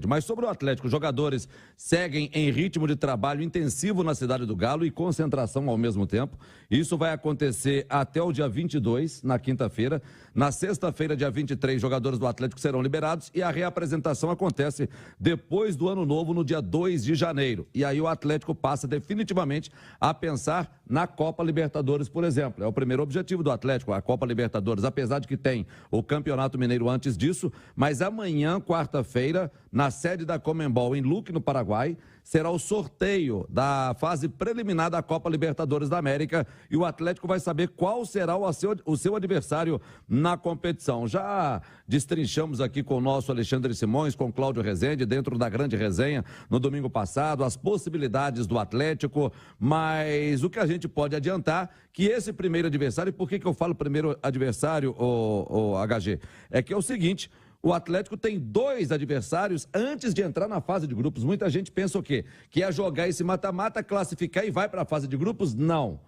Mas sobre o Atlético, os jogadores seguem em ritmo de trabalho intensivo na Cidade do Galo e concentração ao mesmo tempo. Isso vai acontecer até o dia 22, na quinta-feira. Na sexta-feira, dia 23, jogadores do Atlético serão liberados e a reapresentação acontece depois do Ano Novo, no dia 2 de janeiro. E aí o Atlético passa definitivamente a pensar na Copa Libertadores, por exemplo. É o primeiro objetivo do Atlético, a Copa Libertadores, apesar de que tem o Campeonato Mineiro antes disso, mas amanhã, quarta-feira, na sede da Conmebol, em Luque, no Paraguai, será o sorteio da fase preliminar da Copa Libertadores da América e o Atlético vai saber qual será o seu adversário na competição. Já destrinchamos aqui com o nosso Alexandre Simões, com o Cláudio Rezende, dentro da grande resenha, no domingo passado, as possibilidades do Atlético, mas o que a gente pode adiantar que esse primeiro adversário, e por que eu falo primeiro adversário, o HG? É que é o seguinte: o Atlético tem 2 adversários antes de entrar na fase de grupos. Muita gente pensa o quê? Que é jogar esse mata-mata, classificar e vai para a fase de grupos? Não.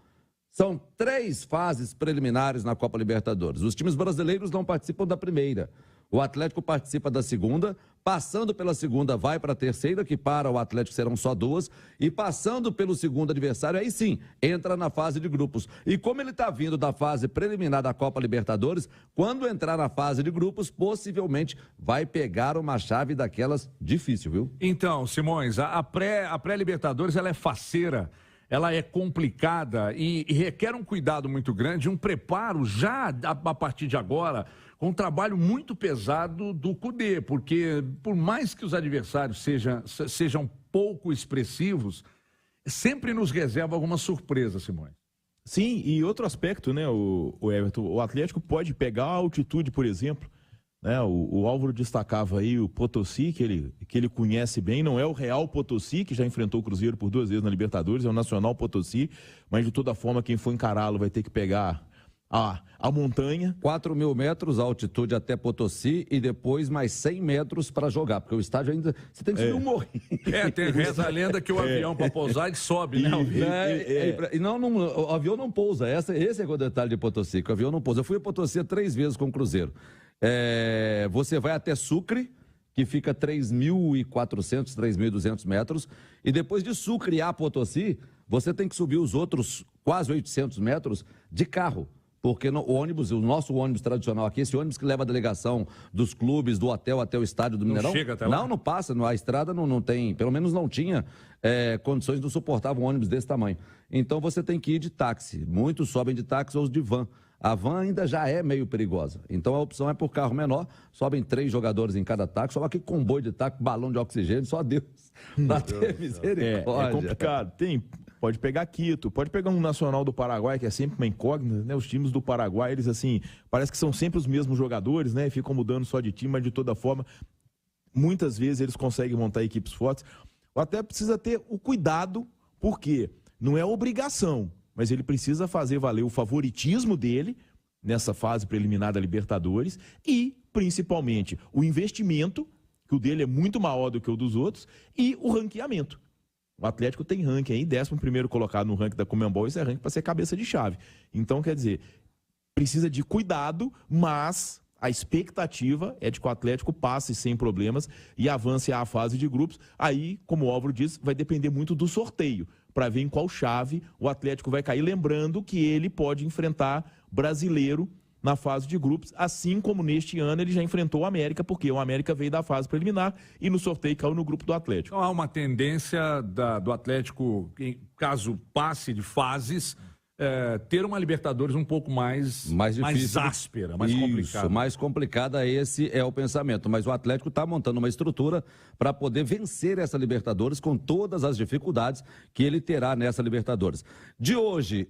São 3 fases preliminares na Copa Libertadores. Os times brasileiros não participam da primeira. O Atlético participa da segunda, passando pela segunda vai para a terceira, que para o Atlético serão só 2, e passando pelo segundo adversário, aí sim, entra na fase de grupos. E como ele está vindo da fase preliminar da Copa Libertadores, quando entrar na fase de grupos, possivelmente vai pegar uma chave daquelas difícil, viu? Então, Simões, a pré-Libertadores, ela é faceira, ela é complicada e requer um cuidado muito grande, um preparo já a partir de agora, com um trabalho muito pesado do Cudê, porque por mais que os adversários sejam pouco expressivos, sempre nos reserva alguma surpresa, Simões. Sim, e outro aspecto, né, o Everton, o Atlético pode pegar a altitude, por exemplo, né, o Álvaro destacava aí o Potosí, que ele conhece bem, não é o Real Potosí, que já enfrentou o Cruzeiro por 2 vezes na Libertadores, é o Nacional Potosí, mas de toda forma quem for encará-lo vai ter que pegar a montanha. 4.000 metros, a altitude até Potosí e depois mais 100 metros para jogar, porque o estádio ainda, você tem que subir um morrinho. Tem reza a lenda que o avião para pousar ele sobe, né? O avião não pousa, esse é o detalhe de Potosí, que o avião não pousa. Eu fui a Potosí 3 vezes com o Cruzeiro. Você vai até Sucre, que fica 3.400, 3.200 metros, e depois de Sucre a Potosí, você tem que subir os outros quase 800 metros de carro. Porque o nosso ônibus tradicional aqui, esse ônibus que leva a delegação dos clubes, do hotel até o estádio do Mineirão... Não chega até lá? Não passa, a estrada não tem, pelo menos não tinha condições, não suportava um ônibus desse tamanho. Então você tem que ir de táxi, muitos sobem de táxi ou de van. A van ainda já é meio perigosa, então a opção é por carro menor, sobem 3 jogadores em cada táxi, só que comboio de táxi, balão de oxigênio, só Deus pra ter misericórdia. É complicado, pode pegar Quito, pode pegar um Nacional do Paraguai, que é sempre uma incógnita, né? Os times do Paraguai, eles assim, parece que são sempre os mesmos jogadores, né? Ficam mudando só de time, mas de toda forma, muitas vezes eles conseguem montar equipes fortes. Ou até precisa ter o cuidado, porque não é obrigação, mas ele precisa fazer valer o favoritismo dele nessa fase preliminar da Libertadores e, principalmente, o investimento, que o dele é muito maior do que o dos outros, e o ranqueamento. O Atlético tem ranking aí, 11º colocado no ranking da Conmebol, isso é ranking para ser cabeça de chave. Então, quer dizer, precisa de cuidado, mas a expectativa é de que o Atlético passe sem problemas e avance à fase de grupos. Aí, como o Álvaro disse, vai depender muito do sorteio, para ver em qual chave o Atlético vai cair. Lembrando que ele pode enfrentar Brasileiro na fase de grupos, assim como neste ano ele já enfrentou o América, porque o América veio da fase preliminar e no sorteio caiu no grupo do Atlético. Então há uma tendência do Atlético, caso passe de fases, ter uma Libertadores um pouco mais áspera, mais complicada. Mais complicada, esse é o pensamento. Mas o Atlético está montando uma estrutura para poder vencer essa Libertadores com todas as dificuldades que ele terá nessa Libertadores. De hoje...